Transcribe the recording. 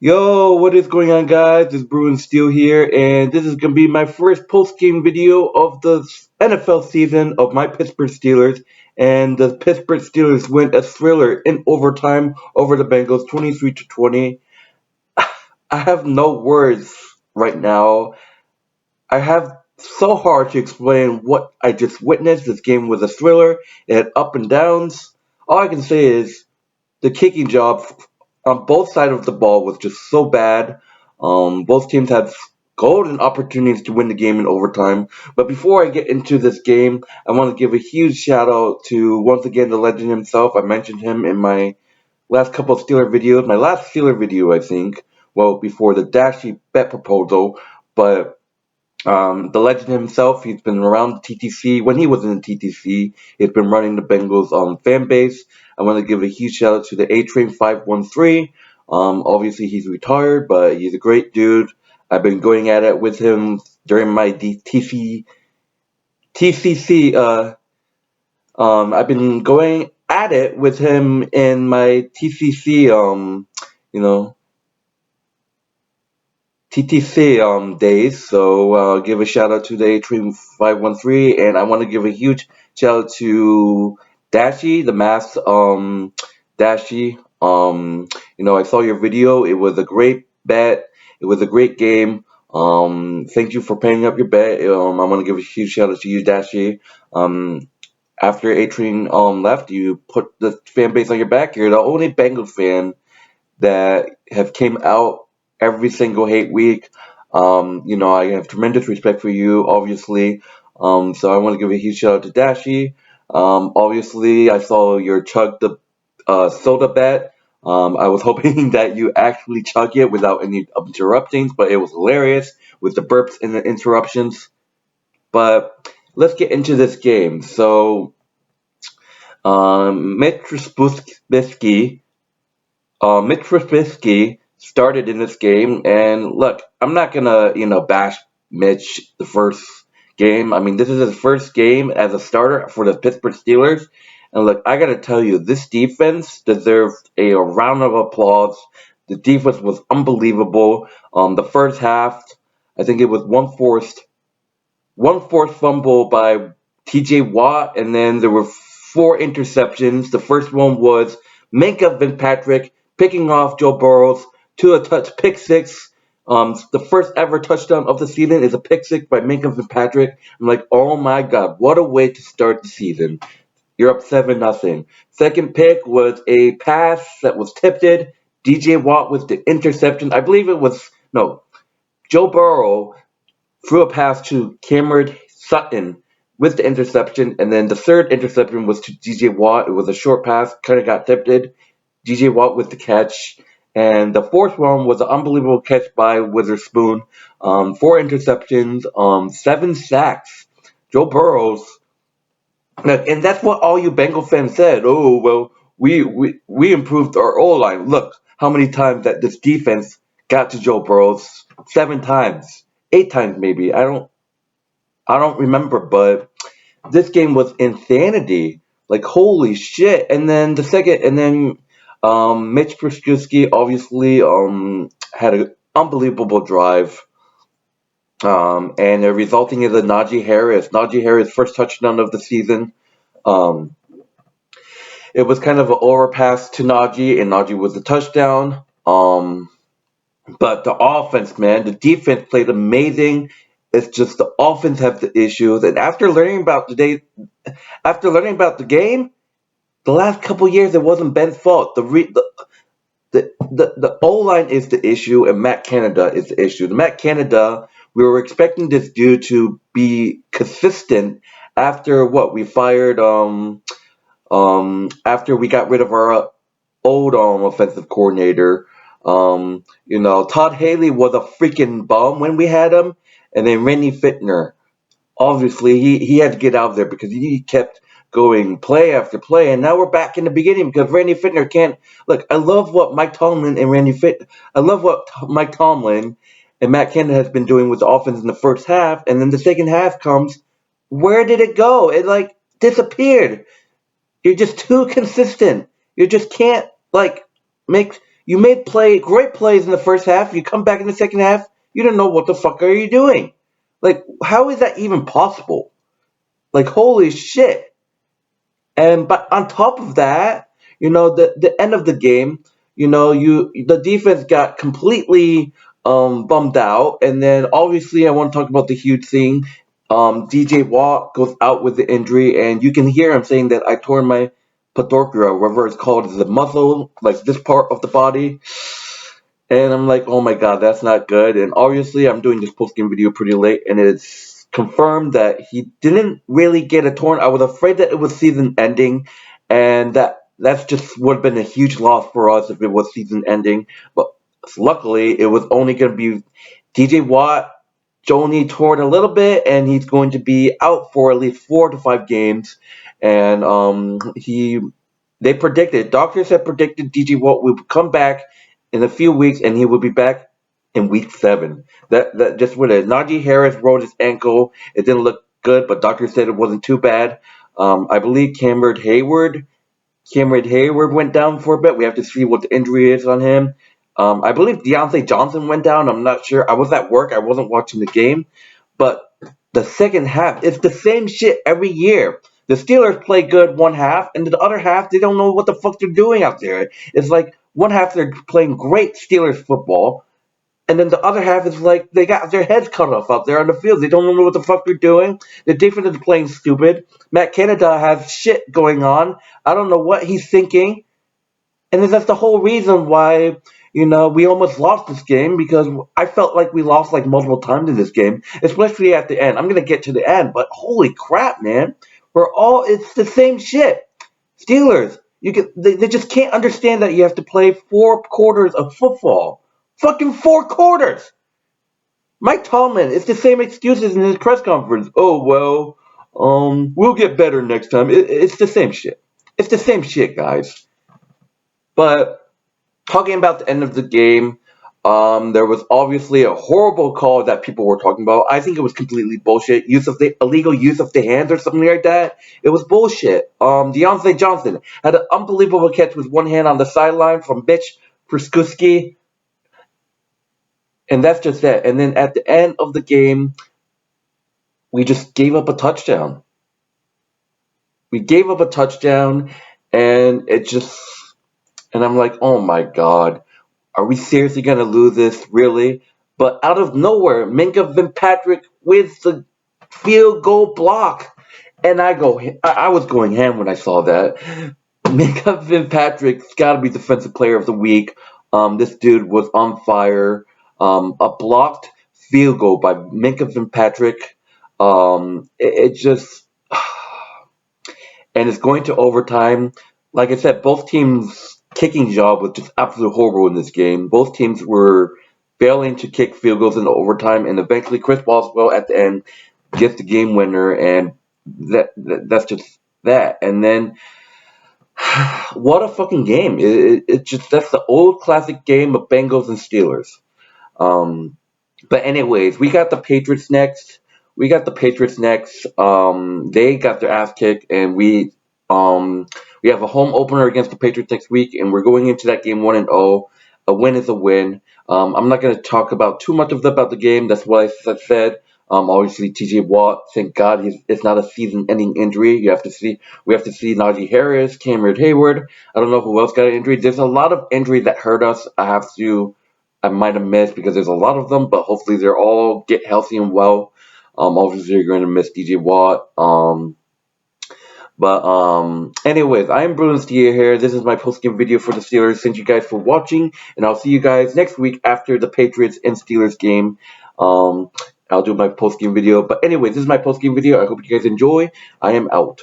Yo, what is going on, guys? It's Bruin Steel here, and this is going to be my first post-game video of the NFL season of my Pittsburgh Steelers. And the Pittsburgh Steelers win a thriller in overtime over the Bengals, 23-20. I have no words right now. I have so hard to explain what I just witnessed. This game was a thriller. It had up and downs. All I can say is the kicking job on both sides of the ball was just so bad. Both teams had golden opportunities to win the game in overtime. But before I get into this game, I want to give a huge shout out to once again the legend himself. I mentioned him in my last couple of Steeler videos. My last Steeler video, I think, well, before the Dashy bet proposal. But the legend himself, he's been around the TTC. When he was in the TTC, he's been running the Bengals fan base. I want to give a huge shout out to the A-Train 513. Obviously, he's retired, but he's a great dude. I've been going at it with him during my TCC. I've been going at it with him in my TCC. You know, TTC days. So give a shout out to the A-Train 513, and I want to give a huge shout out to Dashi, the mask Dashi. I saw your video. It was a great bet. It was a great game. Thank you for paying up your bet. I want to give a huge shout out to you, Dashi. After A-Train left, you put the fan base on your back. You're the only Bengals fan that have came out every single hate week. I have tremendous respect for you, obviously. So I want to give a huge shout out to Dashi. Obviously, I saw your chug the soda bet. I was hoping that you actually chug it without any interruptions, but it was hilarious with the burps and the interruptions. But let's get into this game. So, Mitch Trubisky started in this game, and look, I'm not gonna, bash Mitch the first game. I mean, this is his first game as a starter for the Pittsburgh Steelers, and look, I gotta tell you, this defense deserved a round of applause. The defense was unbelievable. The first half, I think it was one forced fumble by T.J. Watt, and then there were four interceptions. The first one was Minkah Fitzpatrick picking off Joe Burrows to a touch pick six. The first ever touchdown of the season is a pick six by Minkah Fitzpatrick. I'm like, oh my god, what a way to start the season. You're up 7-0. Second pick was a pass that was tipped. DJ Watt with the interception. I believe it was, no, Joe Burrow threw a pass to Cameron Sutton with the interception, and then the third interception was to DJ Watt. It was a short pass, kind of got tipped. DJ Watt with the catch. And the fourth one was an unbelievable catch by Witherspoon. Four interceptions, 7 sacks. Joe Burrows. And that's what all you Bengal fans said. Oh, well, we improved our O-line. Look how many times that this defense got to Joe Burrows. 7 times. 8 times maybe. I don't remember, but this game was insanity. Like, holy shit. And then Mitch Trubisky obviously had an unbelievable drive. And it resulting in the Najee Harris first touchdown of the season. Um, it was kind of an overpass to Najee, and Najee was the touchdown. But the offense, man, the defense played amazing. It's just the offense has the issues, and after learning about the game, the last couple years it wasn't Ben's fault. The O line is the issue, and Matt Canada is the issue. Matt Canada, we were expecting this dude to be consistent after what we fired after we got rid of our old offensive coordinator. Todd Haley was a freaking bum when we had him, and then Randy Fittner. Obviously, he had to get out of there because he kept going play after play, and now we're back in the beginning because Randy Fittner can't look. I love what Mike Tomlin and Matt Canada has been doing with the offense in the first half, and then the second half comes. Where did it go? It like disappeared. You're just too consistent. You just can't make You made great plays in the first half. You come back in the second half, you don't know what the fuck are you doing. Like, how is that even possible? Like, holy shit. And but on top of that, the end of the game, the defense got completely bummed out, and then obviously I want to talk about the huge thing. DJ Watt goes out with the injury, and you can hear him saying that I tore my patellar, whatever it's called, is the muscle, like this part of the body. And I'm like, oh my god, that's not good. And obviously, I'm doing this post-game video pretty late, and it's confirmed that he didn't really get a torn. I was afraid that it was season ending, and that's just would have been a huge loss for us if it was season ending. But luckily, it was only going to be DJ Watt. Joni torn a little bit, and he's going to be out for at least 4 to 5 games. And doctors have predicted DJ Watt will come back in a few weeks, and he will be back in week 7. That just what it is. Najee Harris rolled his ankle. It didn't look good, but doctors said it wasn't too bad. I believe Heyward went down for a bit. We have to see what the injury is on him. I believe Deontay Johnson went down. I'm not sure. I was at work. I wasn't watching the game. But the second half, it's the same shit every year. The Steelers play good one half, and the other half, they don't know what the fuck they're doing out there. It's like one half they're playing great Steelers football, and then the other half is like they got their heads cut off out there on the field. They don't know what the fuck they're doing. The defense is playing stupid. Matt Canada has shit going on. I don't know what he's thinking. And that's the whole reason why, we almost lost this game, because I felt like we lost like multiple times in this game, especially at the end. I'm going to get to the end, but holy crap, man. It's the same shit. Steelers, they just can't understand that you have to play 4 quarters of football. Fucking 4 quarters! Mike Tomlin, it's the same excuses in his press conference. Oh, well, we'll get better next time. It's the same shit. It's the same shit, guys. But talking about the end of the game, there was obviously a horrible call that people were talking about. I think it was completely bullshit. Illegal use of the hands or something like that. It was bullshit. Deontay Johnson had an unbelievable catch with one hand on the sideline from Mitch Trubisky. And that's just that. And then at the end of the game, we just gave up a touchdown. And and I'm like, oh my god, are we seriously going to lose this? Really? But out of nowhere, Minkah Fitzpatrick with the field goal block. And I was going ham when I saw that. Minkah Fitzpatrick's got to be Defensive Player of the Week. This dude was on fire. A blocked field goal by Minkah Fitzpatrick. It just... And it's going to overtime. Like I said, both teams' kicking job was just absolutely horrible in this game. Both teams were failing to kick field goals in overtime, and eventually Chris Boswell at the end gets the game winner, and that's just that. And then, what a fucking game! That's the old classic game of Bengals and Steelers. But anyways, we got the Patriots next. They got their ass kicked, and we have a home opener against the Patriots next week, and we're going into that game 1-0. A win is a win. I'm not going to talk about too much about the game. That's what I said. Obviously, TJ Watt, thank God it's not a season-ending injury. We have to see Najee Harris, Heyward. I don't know who else got an injury. There's a lot of injuries that hurt us. I might have missed because there's a lot of them, but hopefully they're all get healthy and well. Obviously, you're going to miss DJ Watt. Anyways, I am Bruno Steer here. This is my post-game video for the Steelers. Thank you guys for watching, and I'll see you guys next week after the Patriots and Steelers game. I'll do my post-game video. But anyways, this is my post-game video. I hope you guys enjoy. I am out.